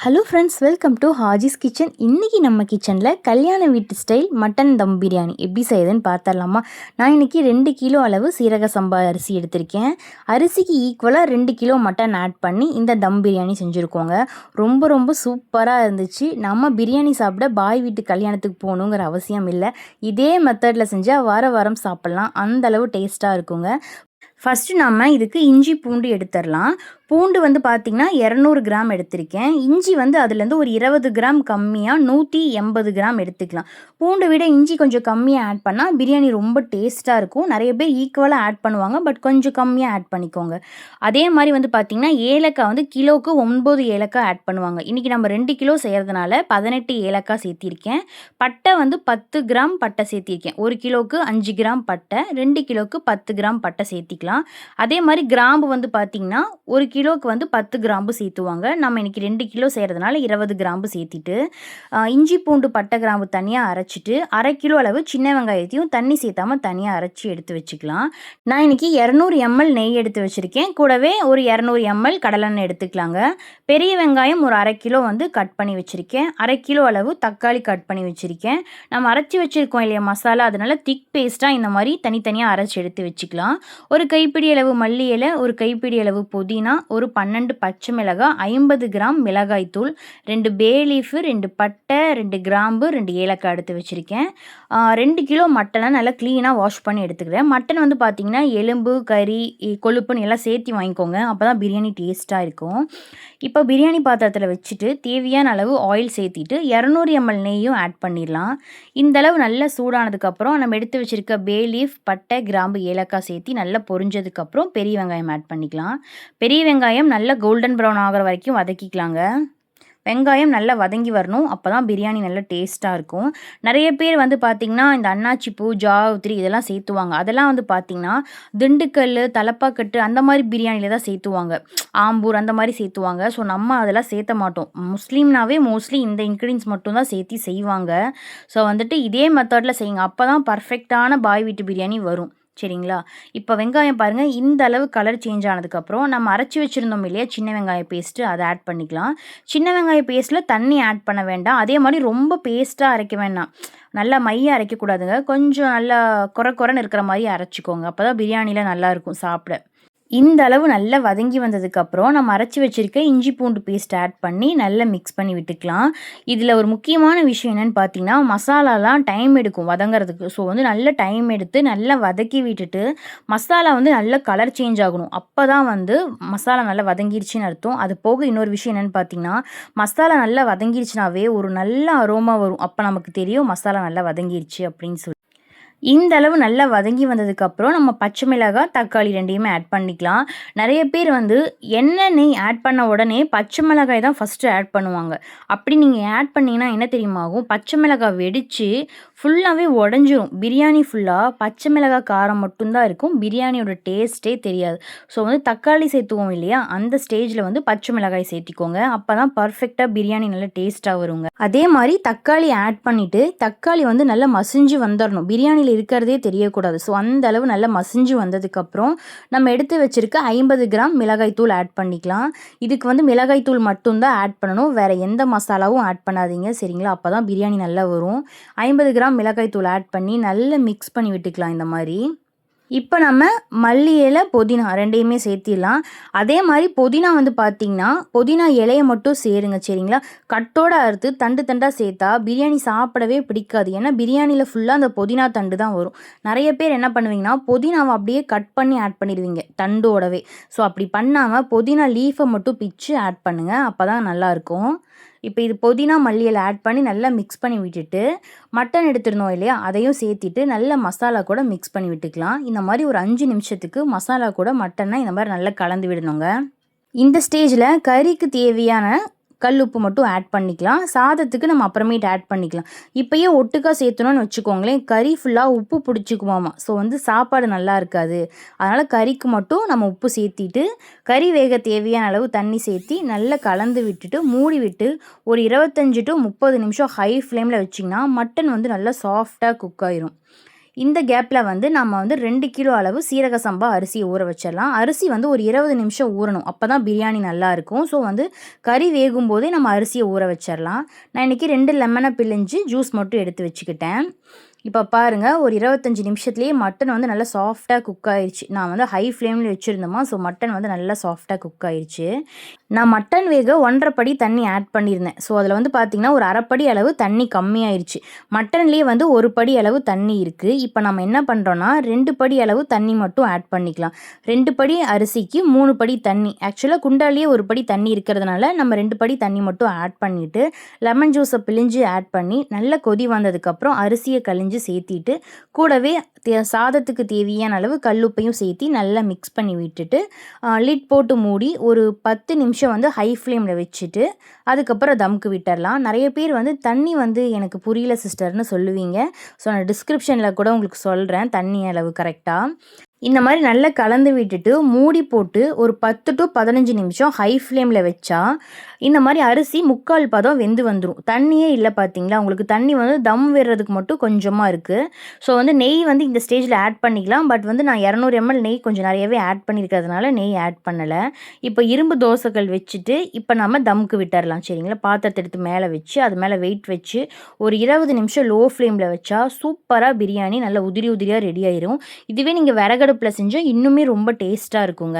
Hello friends, welcome to Haji's kitchen. இன்றைக்கி நம்ம கிச்சனில் கல்யாண வீட்டு ஸ்டைல் மட்டன் தம் பிரியாணி எப்படி செய்யுதுன்னு பார்த்துடலாமா? நான் இன்றைக்கி 2 கிலோ அளவு சீரக சம்பா அரிசி எடுத்திருக்கேன். அரிசிக்கு ஈக்குவலாக 2 கிலோ மட்டன் ஆட் பண்ணி இந்த தம் பிரியாணி செஞ்சுருக்கோங்க. ரொம்ப ரொம்ப சூப்பராக இருந்துச்சு. நம்ம பிரியாணி சாப்பிட பாய் வீட்டு கல்யாணத்துக்கு போகணுங்கிற அவசியம் இல்லை. இதே மெத்தடில் செஞ்சால் வாரம் சாப்பிட்லாம். அந்தளவு டேஸ்ட்டாக இருக்குங்க. ஃபஸ்ட்டு நம்ம இதுக்கு இஞ்சி பூண்டு எடுத்துடலாம். பூண்டு வந்து பார்த்திங்கன்னா 200 கிராம் எடுத்திருக்கேன். இஞ்சி வந்து அதுலேருந்து ஒரு 20 கிராம் கம்மியாக 180 கிராம் எடுத்துக்கலாம். பூண்டு விட இஞ்சி கொஞ்சம் கம்மியாக ஆட் பண்ணால் பிரியாணி ரொம்ப டேஸ்ட்டாக இருக்கும். நிறைய பேர் ஈக்குவலாக ஆட் பண்ணுவாங்க, பட் கொஞ்சம் கம்மியாக ஆட் பண்ணிக்கோங்க. அதே மாதிரி வந்து பார்த்திங்கன்னா ஏலக்காய் வந்து கிலோவுக்கு 9 ஏலக்காய் ஆட் பண்ணுவாங்க. இன்றைக்கி நம்ம 2 கிலோ செய்கிறதுனால 18 ஏலக்காய் சேர்த்திருக்கேன். பட்டை வந்து 10 கிராம் பட்டை சேர்த்திருக்கேன். 1 கிலோவுக்கு 5 கிராம் பட்டை, 2 கிலோவுக்கு 10 கிராம் பட்டை சேர்த்திக்கலாம். அதே மாதிரி கிராம்பு வந்து பார்த்திங்கன்னா 1 கிலோவுக்கு வந்து 10 கிராம்பு சேர்த்துவாங்க. நம்ம இன்றைக்கி 2 கிலோ செய்கிறதுனால 20 கிராம்பு சேர்த்திட்டு இஞ்சி பூண்டு பட்டை கிராம்பு தனியாக அரைச்சிட்டு 1/2 கிலோ அளவு சின்ன வெங்காயத்தையும் தண்ணி சேர்த்தாமல் தனியாக அரைச்சி எடுத்து வச்சுக்கலாம். நான் இன்றைக்கி 200 ml நெய் எடுத்து வச்சுருக்கேன். கூடவே ஒரு 200 ml கடலெண்ணெய் எடுத்துக்கலாங்க. பெரிய வெங்காயம் ஒரு 1/2 கிலோ வந்து கட் பண்ணி வச்சுருக்கேன். 1/2 கிலோ அளவு தக்காளி கட் பண்ணி வச்சுருக்கேன். நம்ம அரைச்சி வச்சுருக்கோம் இல்லையா மசாலா, அதனால் திக் பேஸ்ட்டாக இந்த மாதிரி தனித்தனியாக அரைச்சி எடுத்து வச்சுக்கலாம். ஒரு கைப்பிடி அளவு மல்லி இலை, ஒரு கைப்பிடி அளவு புதினா, ஒரு 12 பச்சை மிளகாய், 50 கிராம் மிளகாய்த்தூள், 2 பே லீஃபு, 2 பட்டை, 2 கிராம்பு, 2 ஏலக்காய் எடுத்து வச்சுருக்கேன். 2 கிலோ மட்டனை நல்லா க்ளீனாக வாஷ் பண்ணி எடுத்துக்கிறேன். மட்டன் வந்து பார்த்திங்கன்னா எலும்பு, கறி, கொழுப்புன்னு எல்லாம் சேர்த்து வாங்கிக்கோங்க. அப்போ தான் பிரியாணி டேஸ்ட்டாக இருக்கும். இப்போ பிரியாணி பாத்திரத்தில் வச்சுட்டு தேவையான அளவு ஆயில் சேர்த்திட்டு 200 ml நெய்யும் ஆட் பண்ணிடலாம். இந்தளவு நல்லா சூடானதுக்கப்புறம் நம்ம எடுத்து வச்சுருக்க பே லீஃப், பட்டை, கிராம்பு, ஏலக்காய் சேர்த்தி நல்லா பொரிஞ்சதுக்கப்புறம் பெரிய வெங்காயம் ஆட் பண்ணிக்கலாம். பெரிய வெங்காயம் நல்லா கோல்டன் ப்ரௌன் ஆகிற வரைக்கும் வதக்கிக்கலாங்க. வெங்காயம் நல்லா வதங்கி வரணும். அப்போ தான் பிரியாணி நல்லா டேஸ்ட்டாக இருக்கும். நிறைய பேர் வந்து பார்த்திங்கன்னா இந்த அன்னாச்சி பூ, ஜாவுத்திரி இதெல்லாம் சேர்த்துவாங்க. அதெல்லாம் வந்து பார்த்திங்கன்னா திண்டுக்கல், தலப்பாக்கட்டு அந்த மாதிரி பிரியாணியில் தான் சேர்த்துவாங்க. ஆம்பூர் அந்த மாதிரி சேர்த்துவாங்க. ஸோ நம்ம அதெல்லாம் சேர்த்த மாட்டோம். முஸ்லீம்னாவே மோஸ்ட்லி இந்த இன்க்ரீடியன்ஸ் மட்டும் தான் சேர்த்தி செய்வாங்க. ஸோ வந்துட்டு இதே மெத்தடில் செய்யுங்க. அப்போ தான் பர்ஃபெக்டான பாய் வீட்டு பிரியாணி வரும். சரிங்களா? இப்போ வெங்காயம் பாருங்கள், இந்த அளவு கலர் சேஞ்ச் ஆனதுக்கப்புறம் நம்ம அரைச்சி வச்சுருந்தோம் இல்லையா சின்ன வெங்காய பேஸ்ட்டு, அதை ஆட் பண்ணிக்கலாம். சின்ன வெங்காய பேஸ்ட்டில் தண்ணி ஆட் பண்ண வேண்டாம். அதே மாதிரி ரொம்ப பேஸ்ட்டாக அரைக்க வேண்டாம். நல்லா மையாக அரைக்கக்கூடாதுங்க. கொஞ்சம் நல்லா கொரன்னு இருக்கிற மாதிரி அரைச்சிக்கோங்க. அப்போ தான் பிரியாணியில் நல்லாயிருக்கும் சாப்பிட. இந்த அளவு நல்லா வதங்கி வந்ததுக்கப்புறம் நம்ம அரைச்சி வச்சுருக்க இஞ்சி பூண்டு பேஸ்ட் ஆட் பண்ணி நல்லா மிக்ஸ் பண்ணி விட்டுக்கலாம். இதில் ஒரு முக்கியமான விஷயம் என்னென்னு பார்த்தீங்கன்னா, மசாலாலாம் டைம் எடுக்கும் வதங்கிறதுக்கு. ஸோ வந்து நல்ல டைம் எடுத்து நல்லா வதக்கி விட்டுட்டு மசாலா வந்து நல்ல கலர் சேஞ்ச் ஆகணும். அப்போ தான் வந்து மசாலா நல்லா வதங்கிருச்சுன்னு அர்த்தம். அது போக இன்னொரு விஷயம் என்னென்னு பார்த்தீங்கன்னா, மசாலா நல்லா வதங்கிருச்சுனாவே ஒரு நல்ல அரோமா வரும். அப்போ நமக்கு தெரியும் மசாலா நல்லா வதங்கிருச்சு அப்படின்னு சொல்லி. இந்த அளவு நல்லா வதங்கி வந்ததுக்கப்புறம் நம்ம பச்சை மிளகாய், தக்காளி 2யுமே ஆட் பண்ணிக்கலாம். நிறைய பேர் வந்து எண்ணெய் ஆட் பண்ண உடனே பச்சை மிளகாய் தான் ஃபஸ்ட்டு ஆட் பண்ணுவாங்க. அப்படி நீங்கள் ஆட் பண்ணிங்கன்னா என்ன தெரியுமா ஆகும்? பச்சை மிளகாய் வெடித்து ஃபுல்லாகவே உடஞ்சிரும். பிரியாணி ஃபுல்லாக பச்சை மிளகாய் காரம் மட்டும்தான் இருக்கும். பிரியாணியோட டேஸ்ட்டே தெரியாது. ஸோ வந்து தக்காளி சேர்த்துவோம் இல்லையா, அந்த ஸ்டேஜில் வந்து பச்சை மிளகாய் சேர்த்திக்கோங்க. அப்போ தான் பர்ஃபெக்டாக பிரியாணி நல்லா டேஸ்ட்டாக வருங்க. அதே மாதிரி தக்காளி ஆட் பண்ணிவிட்டு தக்காளி வந்து நல்லா மசிஞ்சு வந்துடணும். பிரியாணியில் இருக்கிறதே தெரியக்கூடாது. ஸோ அந்த அளவு நல்லா மசிஞ்சு வந்ததுக்கப்புறம் நம்ம எடுத்து வச்சுருக்க 50 கிராம் மிளகாய்த்தூள் ஆட் பண்ணிக்கலாம். இதுக்கு வந்து மிளகாய்த்தூள் மட்டும்தான் ஆட் பண்ணணும். வேறு எந்த மசாலாவும் ஆட் பண்ணாதீங்க. சரிங்களா? அப்போ தான் பிரியாணி நல்லா வரும். 50 கிராம் மிளகாய்த்தூள் ஆட் பண்ணி நல்லா மிக்ஸ் பண்ணி விட்டுக்கலாம் இந்த மாதிரி. இப்போ நம்ம மல்லி இலை, புதினா 2யுமே சேர்த்திடலாம். அதே மாதிரி புதினா வந்து பார்த்திங்கன்னா புதினா இலையை மட்டும் சேருங்க. சரிங்களா? கட்டோடு அறுத்து தண்டு தண்டாக சேர்த்தா பிரியாணி சாப்பிடவே பிடிக்காது. ஏன்னா பிரியாணியில் ஃபுல்லாக அந்த புதினா தண்டு தான் வரும். நிறைய பேர் என்ன பண்ணுவீங்கன்னா புதினாவை அப்படியே கட் பண்ணி ஆட் பண்ணிடுவீங்க தண்டோடவே. ஸோ அப்படி பண்ணாமல் புதினா லீஃபை மட்டும் பிச்சு ஆட் பண்ணுங்கள். அப்போ தான் நல்லாயிருக்கும். இப்போ இது புதினா மல்லி இலை ஆட் பண்ணி நல்லா மிக்ஸ் பண்ணி விட்டுட்டு மட்டன் எடுத்துருந்தோம் இல்லையா, அதையும் சேர்த்திட்டு நல்ல மசாலா கூட மிக்ஸ் பண்ணி விட்டுக்கலாம். இந்த மாதிரி ஒரு 5 நிமிஷத்துக்கு மசாலா கூட மட்டனை இந்த மாதிரி நல்லா கலந்து விடணுங்க. இந்த ஸ்டேஜில் கறிக்கு தேவையான கல் உப்பு மட்டும் ஆட் பண்ணிக்கலாம். சாதத்துக்கு நம்ம அப்புறமேட்டு ஆட் பண்ணிக்கலாம். இப்போயே ஒட்டுக்கா சேர்த்தணும்னு வச்சுக்கோங்களேன், கறி ஃபுல்லாக உப்பு பிடிச்சிக்குமாமா. ஸோ வந்து சாப்பாடு நல்லா இருக்காது. அதனால் கறிக்கு மட்டும் நம்ம உப்பு சேர்த்திட்டு கறி வேக தேவையான அளவு தண்ணி சேர்த்தி நல்லா கலந்து விட்டுட்டு மூடி விட்டு ஒரு 25 to 30 நிமிஷம் ஹை ஃப்ளேமில் வச்சிங்கன்னா மட்டன் வந்து நல்லா சாஃப்டாக குக் ஆயிரும். இந்த கேப்பில் வந்து நம்ம வந்து 2 கிலோ அளவு சீரக சம்பா அரிசியை ஊற வச்சிடலாம். அரிசி வந்து ஒரு 20 நிமிஷம் ஊறணும், அப்போ தான் பிரியாணி நல்லாயிருக்கும். ஸோ வந்து கறி வேகும் போதே நம்ம அரிசியை ஊற வச்சிடலாம். நான் இன்றைக்கி 2 லெமனை பிழிஞ்சு ஜூஸ் மட்டும் எடுத்து வச்சுக்கிட்டேன். இப்போ பாருங்கள், ஒரு 25 நிமிஷத்துலேயே மட்டன் வந்து நல்லா சாஃப்டாக குக் ஆயிடுச்சு. நான் வந்து ஹை ஃப்ளேமில் வச்சுருந்தோமா, ஸோ மட்டன் வந்து நல்லா சாஃப்டாக குக் ஆயிடுச்சு. நான் மட்டன் வேக 1.5 படி தண்ணி ஆட் பண்ணியிருந்தேன். ஸோ அதில் வந்து பார்த்திங்கன்னா ஒரு 1/2 படி அளவு தண்ணி கம்மியாயிருச்சு. மட்டன்லேயே வந்து 1 படி அளவு தண்ணி இருக்குது. இப்போ நம்ம என்ன பண்ணுறோன்னா 2 படி அளவு தண்ணி மட்டும் ஆட் பண்ணிக்கலாம். 2 படி அரிசிக்கு 3 படி தண்ணி. ஆக்சுவலாக குண்டாலேயே 1 படி தண்ணி இருக்கிறதுனால நம்ம 2 படி தண்ணி மட்டும் ஆட் பண்ணிவிட்டு லெமன் ஜூஸை பிழிஞ்சு ஆட் பண்ணி நல்லா கொதி வந்ததுக்கப்புறம் அரிசியை கழிஞ்சு சேர்த்திட்டு கூடவே சாதத்துக்கு தேவையான அளவு கல்லுப்பையும் சேர்த்தி நல்லா மிக்ஸ் பண்ணி விட்டுட்டு லிட் போட்டு மூடி ஒரு 10 நிமிஷம் வந்து ஹை ஃப்ளேமில் வச்சுட்டு அதுக்கப்புறம் தம்க்கு விட்டுடலாம். நிறைய பேர் வந்து தண்ணி வந்து எனக்கு புரியல சிஸ்டர்னு சொல்லுவீங்க. ஸோ நான் டிஸ்கிரிப்ஷனில் கூட உங்களுக்கு சொல்கிறேன் தண்ணி அளவு கரெக்டாக. இந்த மாதிரி நல்லா கலந்து விட்டுட்டு மூடி போட்டு ஒரு 10 to 15 நிமிஷம் ஹை ஃப்ளேமில் வச்சா இந்த மாதிரி அரிசி 3/4 பதம் வெந்து வந்துடும். தண்ணியே இல்லை பார்த்தீங்களா, உங்களுக்கு தண்ணி வந்து தம் விடுறதுக்கு மட்டும் கொஞ்சமாக இருக்குது. ஸோ வந்து நெய் வந்து இந்த ஸ்டேஜில் ஆட் பண்ணிக்கலாம். பட் வந்து நான் 200 ml நெய் கொஞ்சம் நிறையவே ஆட் பண்ணியிருக்கிறதுனால நெய் ஆட் பண்ணலை. இப்போ இரும்பு தோசைகள் வச்சுட்டு இப்போ நம்ம தம்க்கு விட்டுடலாம். சரிங்களா, பாத்திரத்தை எடுத்து மேலே வச்சு அது மேலே வெயிட் வச்சு ஒரு 20 நிமிஷம் லோ ஃப்ளேமில் வச்சா சூப்பராக பிரியாணி நல்லா உதிரி உதிரியாக ரெடி ஆயிரும். இதுவே நீங்கள் விறகடுப்பில் செஞ்சால் இன்னுமே ரொம்ப டேஸ்ட்டாக இருக்குங்க.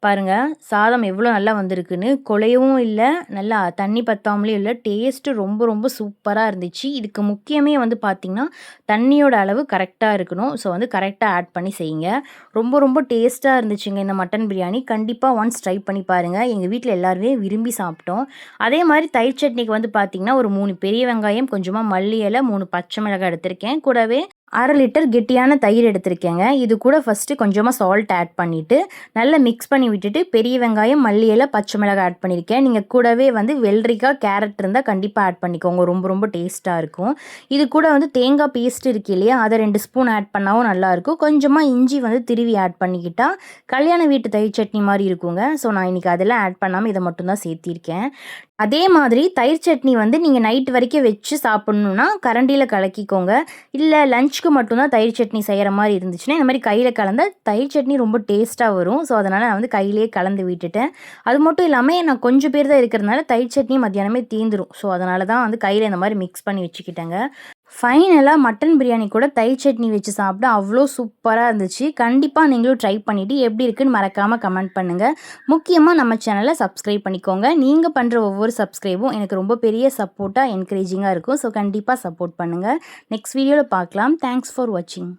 பாருங்கள் சாதம் எவ்வளோ நல்லா வந்திருக்குன்னு, குழையவும் இல்லை, நல்லா தண்ணி பற்றாமலேயும் இல்லை, டேஸ்ட்டு ரொம்ப ரொம்ப சூப்பராக இருந்துச்சு. இதுக்கு முக்கியமே வந்து பார்த்திங்கன்னா தண்ணியோட அளவு கரெக்டாக இருக்கணும். ஸோ வந்து கரெக்டாக ஆட் பண்ணி செய்யுங்க. ரொம்ப ரொம்ப டேஸ்ட்டாக இருந்துச்சுங்க இந்த மட்டன் பிரியாணி. கண்டிப்பாக ஒன்ஸ் ட்ரை பண்ணி பாருங்கள். எங்கள் வீட்டில் எல்லாருமே விரும்பி சாப்பிட்டோம். அதே மாதிரி தயிர் சட்னிக்கு வந்து பார்த்திங்கன்னா ஒரு 3 பெரிய வெங்காயம், கொஞ்சமாக மல்லி இலை, 3 பச்சை மிளகாய் எடுத்திருக்கேன். கூடவே 1/2 லிட்டர் கெட்டியான தயிர் எடுத்திருக்கேங்க. இது கூட ஃபஸ்ட்டு கொஞ்சமாக சால்ட் ஆட் பண்ணிவிட்டு நல்லா மிக்ஸ் பண்ணி விட்டுட்டு பெரிய வெங்காயம், மல்லி இலை, பச்சை மிளகாய் ஆட் பண்ணியிருக்கேன். நீங்கள் கூடவே வந்து வெள்ளரிக்காய், கேரட் இருந்தால் கண்டிப்பாக ஆட் பண்ணிக்கோங்க, ரொம்ப ரொம்ப டேஸ்ட்டாக இருக்கும். இது கூட வந்து தேங்காய் பேஸ்ட் இருக்கு இல்லையா, அதை 2 ஸ்பூன் ஆட் பண்ணாவும் நல்லாயிருக்கும். கொஞ்சமாக இஞ்சி வந்து திருவி ஆட் பண்ணிக்கிட்டால் கல்யாண வீட்டு தயிர் சட்னி மாதிரி இருக்குங்க. ஸோ நான் இன்றைக்கி அதெல்லாம் ஆட் பண்ணாமல் இதை மட்டும்தான் சேர்த்திருக்கேன். அதே மாதிரி தயிர் சட்னி வந்து நீங்கள் நைட் வரைக்கும் வச்சு சாப்பிட்ணுன்னா கரண்டியில் கலக்கிக்கோங்க. இல்லை லஞ்சுக்கு மட்டும்தான் தயிர் சட்னி செய்கிற மாதிரி இருந்துச்சுன்னா இந்த மாதிரி கையில் கலந்தால் தயிர் சட்னி ரொம்ப டேஸ்ட்டாக வரும். ஸோ அதனால் நான் வந்து கையிலேயே கலந்து விட்டுட்டேன். அது மட்டும் இல்லாமல் நான் கொஞ்சம் பேர் தான் இருக்கிறதுனால தயிர் சட்னி மத்தியானமே தீந்துடும். ஸோ அதனால தான் வந்து கையில் இந்த மாதிரி மிக்ஸ் பண்ணி வச்சுக்கிட்டேங்க. ஃபைனலாக மட்டன் பிரியாணி கூட தயிர் சட்னி வச்சு சாப்பிட அவ்வளோ சூப்பராக இருந்துச்சு. கண்டிப்பாக நீங்களும் ட்ரை பண்ணிவிட்டு எப்படி இருக்குன்னு மறக்காமல் கமெண்ட் பண்ணுங்கள். முக்கியமாக நம்ம சேனலை சப்ஸ்கிரைப் பண்ணிக்கோங்க. நீங்கள் பண்ணுற ஒவ்வொரு சப்ஸ்கிரைபும் எனக்கு ரொம்ப பெரிய சப்போர்ட்டாக என்கரேஜிங்காக இருக்கும். ஸோ கண்டிப்பாக சப்போர்ட் பண்ணுங்கள். நெக்ஸ்ட் வீடியோவில் பார்க்கலாம். தேங்க்ஸ் ஃபார் வாட்சிங்.